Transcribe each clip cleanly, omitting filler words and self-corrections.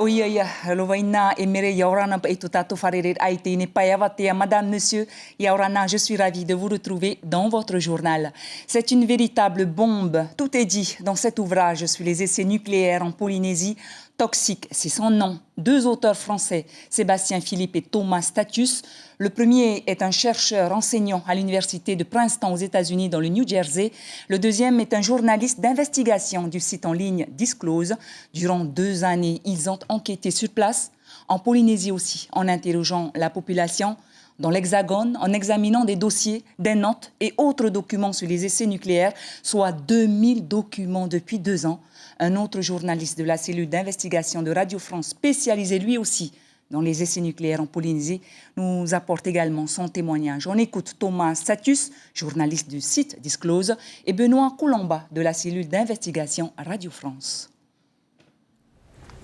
Oia, Lovaina et Mere Yaurana et Totato Farere Aïté Nepayavatea, Madame, Monsieur Yaurana, je suis ravie de vous retrouver dans votre journal. C'est une véritable bombe. Tout est dit dans cet ouvrage sur les essais nucléaires en Polynésie. Toxique, c'est son nom. Deux auteurs français, Sébastien Philippe et Thomas Stathus. Le premier est un chercheur enseignant à l'université de Princeton aux États-Unis dans le New Jersey. Le deuxième est un journaliste d'investigation du site en ligne Disclose. Durant 2 années, ils ont enquêté sur place, en Polynésie aussi, en interrogeant la population, dans l'Hexagone, en examinant des dossiers, des notes et autres documents sur les essais nucléaires, soit 2000 documents depuis 2 ans. Un autre journaliste de la cellule d'investigation de Radio France, spécialisé lui aussi dans les essais nucléaires en Polynésie, nous apporte également son témoignage. On écoute Thomas Stathus, journaliste du site Disclose, et Benoît Coulomba de la cellule d'investigation Radio France.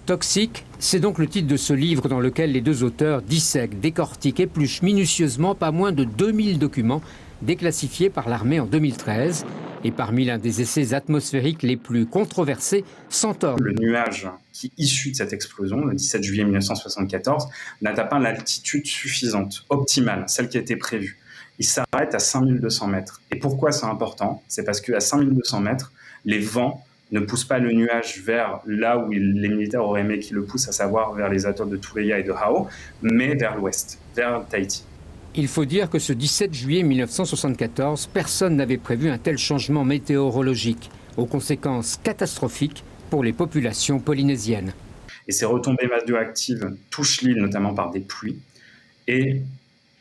Toxique, c'est donc le titre de ce livre dans lequel les deux auteurs dissèquent, décortiquent, épluchent minutieusement pas moins de 2000 documents déclassifiés par l'armée en 2013. Et parmi l'un des essais atmosphériques les plus controversés, Centaure. Le nuage qui est issu de cette explosion, le 17 juillet 1974, n'atteint pas l'altitude suffisante, optimale, celle qui a été prévue. Il s'arrête à 5200 mètres. Et pourquoi c'est important? C'est parce qu'à 5200 mètres, les vents ne poussent pas le nuage vers là où les militaires auraient aimé qu'il le pousse, à savoir vers les atolls de Tureia et de Hao, mais vers l'ouest, vers Tahiti. Il faut dire que ce 17 juillet 1974, personne n'avait prévu un tel changement météorologique, aux conséquences catastrophiques pour les populations polynésiennes. Et ces retombées radioactives touchent l'île notamment par des pluies, et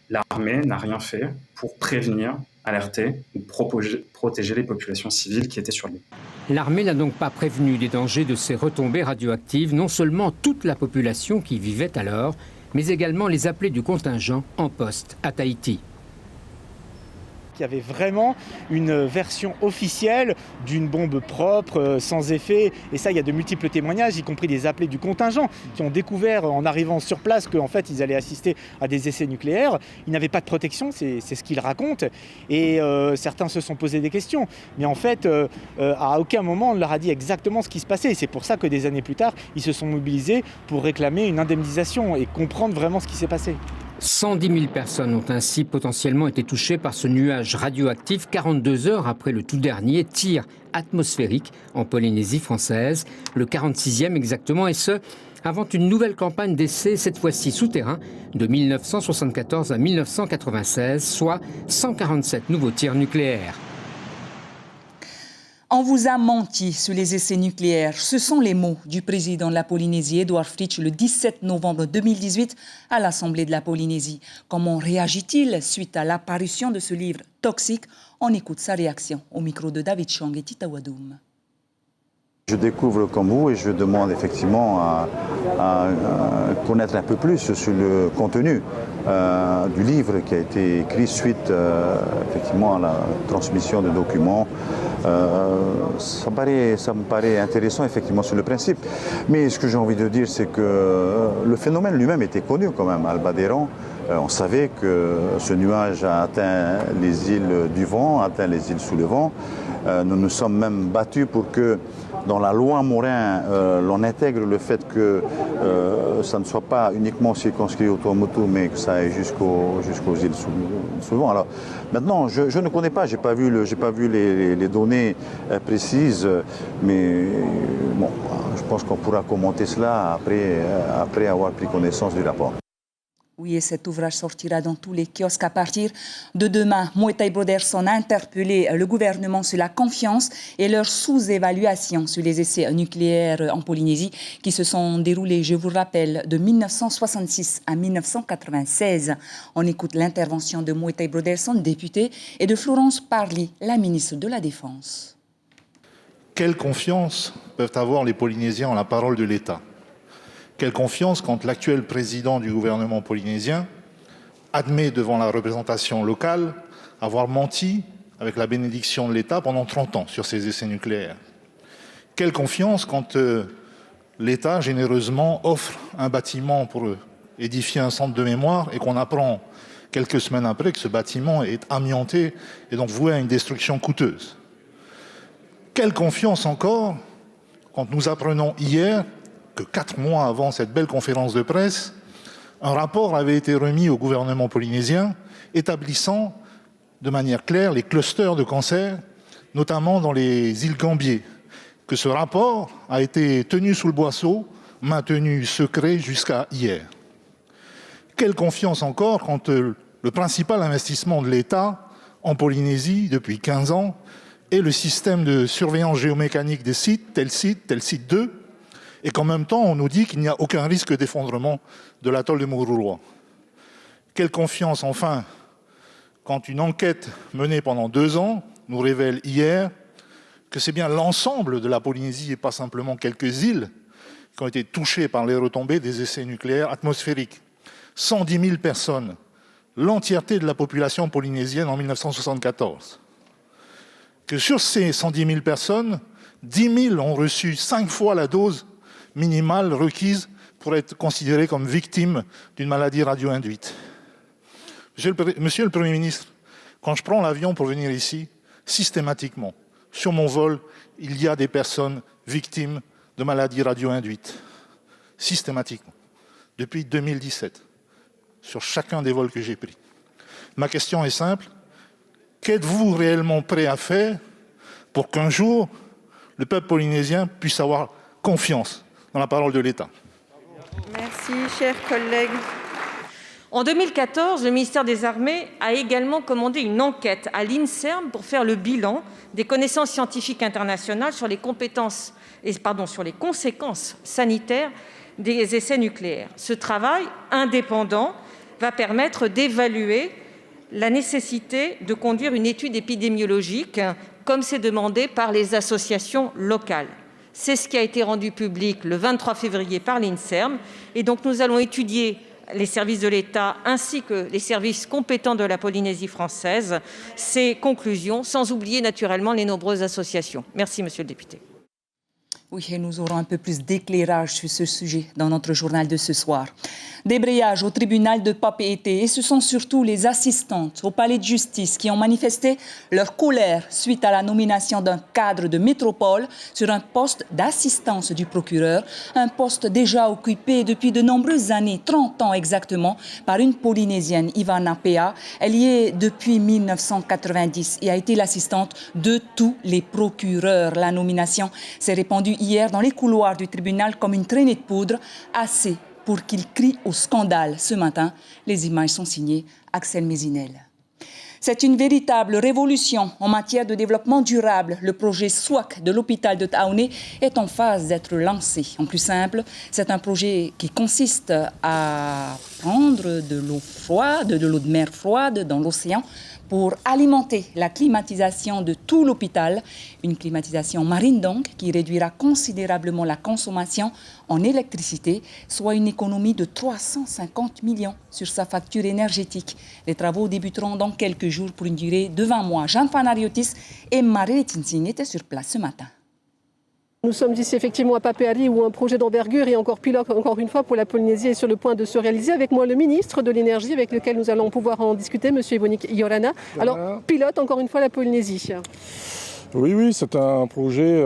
l'armée n'a rien fait pour prévenir, alerter ou protéger les populations civiles qui étaient sur l'île. L'armée n'a donc pas prévenu des dangers de ces retombées radioactives, non seulement toute la population qui vivait alors, mais également les appelés du contingent en poste à Tahiti. Il y avait vraiment une version officielle d'une bombe propre, sans effet. Et ça, il y a de multiples témoignages, y compris des appelés du contingent, qui ont découvert en arrivant sur place qu'en fait, ils allaient assister à des essais nucléaires. Ils n'avaient pas de protection, c'est ce qu'ils racontent. Et certains se sont posé des questions. Mais en fait, à aucun moment, on leur a dit exactement ce qui se passait. Et c'est pour ça que des années plus tard, ils se sont mobilisés pour réclamer une indemnisation et comprendre vraiment ce qui s'est passé. 110 000 personnes ont ainsi potentiellement été touchées par ce nuage radioactif 42 heures après le tout dernier tir atmosphérique en Polynésie française, le 46e exactement, et ce, avant une nouvelle campagne d'essais, cette fois-ci souterrain, de 1974 à 1996, soit 147 nouveaux tirs nucléaires. On vous a menti sur les essais nucléaires. Ce sont les mots du président de la Polynésie, Édouard Fritsch, le 17 novembre 2018 à l'Assemblée de la Polynésie. Comment réagit-il suite à l'apparition de ce livre toxique? On écoute sa réaction au micro de David Chong et Tita Wadoum. Je découvre comme vous et je demande effectivement à connaître un peu plus sur le contenu du livre qui a été écrit suite effectivement à la transmission de documents. Ça me paraît intéressant effectivement sur le principe. Mais ce que j'ai envie de dire, c'est que le phénomène lui-même était connu quand même. Albadéran, on savait que ce nuage a atteint les îles du vent, a atteint les îles sous le vent. Nous nous sommes même battus pour que dans la loi Morin, l'on intègre le fait que ça ne soit pas uniquement circonscrit au Tuamotu, mais que ça aille jusqu'aux îles sous le vent. Alors, maintenant, je ne connais pas, j'ai pas vu les données précises, mais bon, je pense qu'on pourra commenter cela après avoir pris connaissance du rapport. Oui, et cet ouvrage sortira dans tous les kiosques à partir de demain. Moetai Broderson a interpellé le gouvernement sur la confiance et leur sous-évaluation sur les essais nucléaires en Polynésie qui se sont déroulés, je vous rappelle, de 1966 à 1996. On écoute l'intervention de Moetai Broderson, député, et de Florence Parly, la ministre de la Défense. Quelle confiance peuvent avoir les Polynésiens en la parole de l'État ? Quelle confiance quand l'actuel président du gouvernement polynésien admet devant la représentation locale avoir menti avec la bénédiction de l'État pendant 30 ans sur ces essais nucléaires. Quelle confiance quand l'État généreusement offre un bâtiment pour édifier un centre de mémoire et qu'on apprend quelques semaines après que ce bâtiment est amianté et donc voué à une destruction coûteuse. Quelle confiance encore quand nous apprenons hier que 4 mois avant cette belle conférence de presse, un rapport avait été remis au gouvernement polynésien établissant de manière claire les clusters de cancer, notamment dans les îles Gambier. Que ce rapport a été tenu sous le boisseau, maintenu secret jusqu'à hier. Quelle confiance encore quand le principal investissement de l'État en Polynésie depuis 15 ans est le système de surveillance géomécanique des sites, tel site 2, et qu'en même temps on nous dit qu'il n'y a aucun risque d'effondrement de l'atoll de Mururoa. Quelle confiance enfin quand une enquête menée pendant 2 ans nous révèle hier que c'est bien l'ensemble de la Polynésie et pas simplement quelques îles qui ont été touchées par les retombées des essais nucléaires atmosphériques. 110 000 personnes, l'entièreté de la population polynésienne en 1974. Que sur ces 110 000 personnes, 10 000 ont reçu 5 fois la dose minimale requise pour être considérées comme victimes d'une maladie radio-induite. Monsieur le Premier ministre, quand je prends l'avion pour venir ici, systématiquement, sur mon vol, il y a des personnes victimes de maladies radio-induites. Systématiquement. Depuis 2017. Sur chacun des vols que j'ai pris. Ma question est simple. Qu'êtes-vous réellement prêt à faire pour qu'un jour, le peuple polynésien puisse avoir confiance dans la parole de l'État? Merci, chers collègues. En 2014, le ministère des Armées a également commandé une enquête à l'INSERM pour faire le bilan des connaissances scientifiques internationales sur les conséquences sanitaires des essais nucléaires. Ce travail indépendant va permettre d'évaluer la nécessité de conduire une étude épidémiologique, comme c'est demandé par les associations locales. C'est ce qui a été rendu public le 23 février par l'INSERM. Et donc nous allons étudier les services de l'État ainsi que les services compétents de la Polynésie française, ces conclusions, sans oublier naturellement les nombreuses associations. Merci, monsieur le député. Oui, et nous aurons un peu plus d'éclairage sur ce sujet dans notre journal de ce soir. Débrayage au tribunal de Papeete, et ce sont surtout les assistantes au palais de justice qui ont manifesté leur colère suite à la nomination d'un cadre de métropole sur un poste d'assistance du procureur, un poste déjà occupé depuis de nombreuses années, 30 ans exactement, par une Polynésienne, Ivana Pea. Elle y est depuis 1990 et a été l'assistante de tous les procureurs. La nomination s'est répandue hier dans les couloirs du tribunal comme une traînée de poudre, assez pour qu'il crie au scandale. Ce matin, les images sont signées Axel Mézinel. C'est une véritable révolution en matière de développement durable. Le projet SWAC de l'hôpital de Taoné est en phase d'être lancé. En plus simple, c'est un projet qui consiste à prendre de l'eau froide, de l'eau de mer froide dans l'océan pour alimenter la climatisation de tout l'hôpital. Une climatisation marine donc qui réduira considérablement la consommation en électricité, soit une économie de 350 millions sur sa facture énergétique. Les travaux débuteront dans quelques jours pour une durée de 20 mois. Jean Fanariotis et Marie Tinsing étaient sur place ce matin. Nous sommes ici effectivement à Papeari où un projet d'envergure et encore pilote encore une fois pour la Polynésie est sur le point de se réaliser. Avec moi le ministre de l'Énergie avec lequel nous allons pouvoir en discuter, M. Ivonik Yorana. Alors pilote encore une fois la Polynésie. Oui, c'est un projet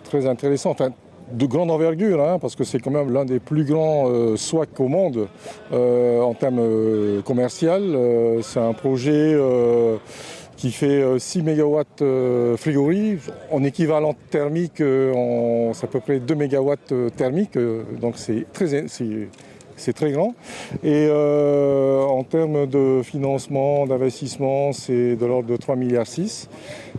très intéressant. Enfin, de grande envergure, parce que c'est quand même l'un des plus grands SWAC au monde en termes commerciaux. C'est un projet qui fait 6 MW frigories. En équivalent thermique, c'est à peu près 2 MW thermiques, donc c'est très grand. Et en termes de financement, d'investissement, c'est de l'ordre de 3,6 milliards.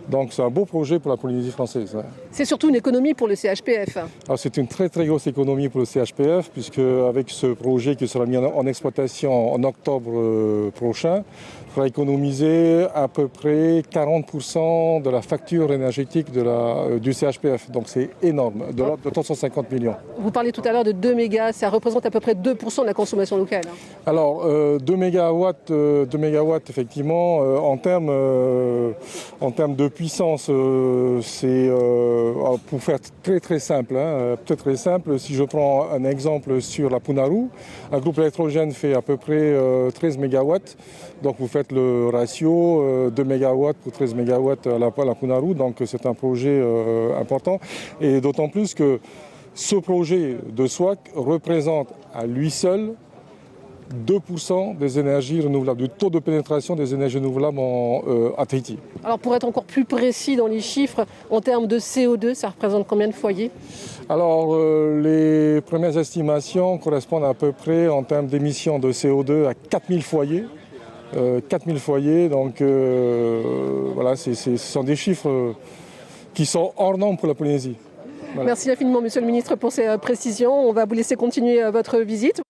Donc c'est un beau projet pour la Polynésie française. C'est surtout une économie pour le CHPF. Alors, c'est une très grosse économie pour le CHPF, puisque avec ce projet qui sera mis en exploitation en octobre prochain, il faudra économiser à peu près 40% de la facture énergétique du CHPF. Donc c'est énorme, de l'ordre de 350 millions. Vous parlez tout à l'heure de 2 mégas, ça représente à peu près 2% de la consommation locale. Alors 2 mégawatts effectivement, en termes de puissance, c'est pour faire très simple, peut-être très simple, si je prends un exemple sur la Punaru, un groupe électrogène fait à peu près 13 mégawatts, donc vous faites le ratio 2 mégawatts pour 13 mégawatts à la Punaru, donc c'est un projet important, et d'autant plus que Ce projet de SWAC représente à lui seul 2% des énergies renouvelables, du taux de pénétration des énergies renouvelables à Tahiti. Alors pour être encore plus précis dans les chiffres, en termes de CO2, ça représente combien de foyers? Alors les premières estimations correspondent à peu près en termes d'émissions de CO2 à 4000 foyers. 4000 foyers, donc voilà, ce sont des chiffres qui sont hors normes pour la Polynésie. Voilà. Merci infiniment, Monsieur le Ministre, pour ces précisions. On va vous laisser continuer votre visite.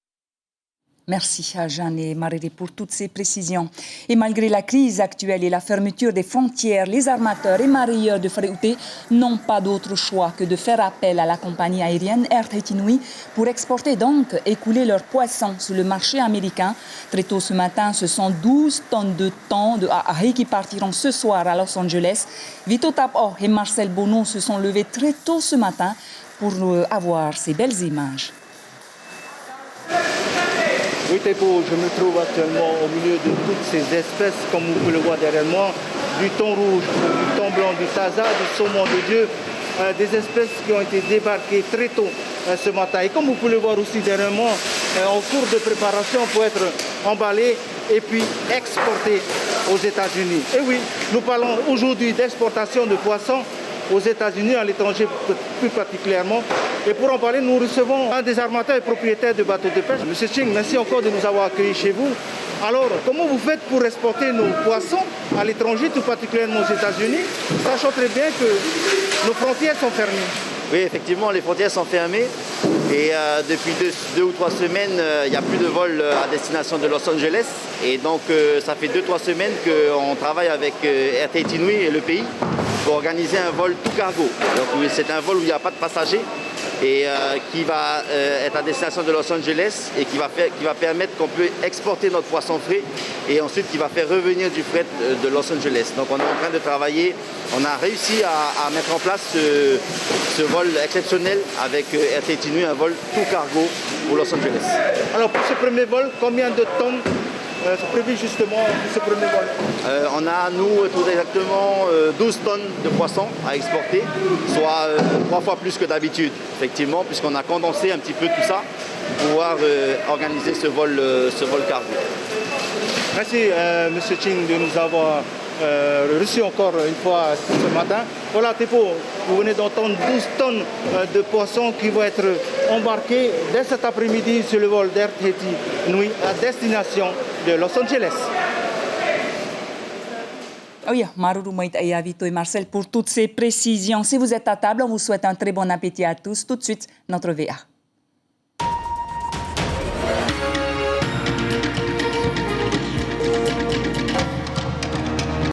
Merci à Jeanne et Mariri pour toutes ces précisions. Et malgré la crise actuelle et la fermeture des frontières, les armateurs et mareyeurs de Freouté n'ont pas d'autre choix que de faire appel à la compagnie aérienne Air Tahiti Nui pour exporter donc écouler leurs poissons sur le marché américain. Très tôt ce matin, ce sont 12 tonnes de thon de A'ahi qui partiront ce soir à Los Angeles. Vito Tapo et Marcel Bono se sont levés très tôt ce matin pour avoir ces belles images. Oui, Tepo, je me trouve actuellement au milieu de toutes ces espèces, comme vous pouvez le voir derrière moi, du thon rouge, du thon blanc, du taza, du saumon de Dieu, des espèces qui ont été débarquées très tôt ce matin. Et comme vous pouvez le voir aussi derrière moi, en cours de préparation pour être emballées et puis exportées aux États-Unis. Et oui, nous parlons aujourd'hui d'exportation de poissons aux États-Unis, à l'étranger plus particulièrement. Et pour en parler, nous recevons un des armateurs et propriétaires de bateaux de pêche. Monsieur Ching, merci encore de nous avoir accueillis chez vous. Alors, comment vous faites pour exporter nos poissons à l'étranger, tout particulièrement aux États-Unis, sachant très bien que nos frontières sont fermées? Oui, effectivement, les frontières sont fermées. Et depuis deux ou trois semaines, il n'y a plus de vol à destination de Los Angeles. Et donc, ça fait 2-3 semaines qu'on travaille avec Air Tahiti Nui et le pays pour organiser un vol tout cargo. Donc, c'est un vol où il n'y a pas de passagers et qui va être à destination de Los Angeles et qui va permettre qu'on peut exporter notre poisson frais et ensuite qui va faire revenir du fret de Los Angeles. Donc, on est en train de travailler. On a réussi à mettre en place ce vol exceptionnel avec Air Tahiti Nui, un vol tout cargo pour Los Angeles. Alors pour ce premier vol, combien de tonnes sont prévues justement pour ce premier vol? On a, nous, tout exactement 12 tonnes de poissons à exporter, soit 3 fois plus que d'habitude, effectivement, puisqu'on a condensé un petit peu tout ça pour pouvoir organiser ce vol cargo. Merci Monsieur Ching de nous avoir reçu encore une fois ce matin. Voilà Tepo, vous venez d'entendre 12 tonnes de poissons qui vont être embarqués dès cet après-midi sur le vol d'Air Tahiti Nui à destination de Los Angeles. Oui, Maruru Moïtaïa, Vito et Marcel pour toutes ces précisions. Si vous êtes à table, on vous souhaite un très bon appétit à tous. Tout de suite, notre VA.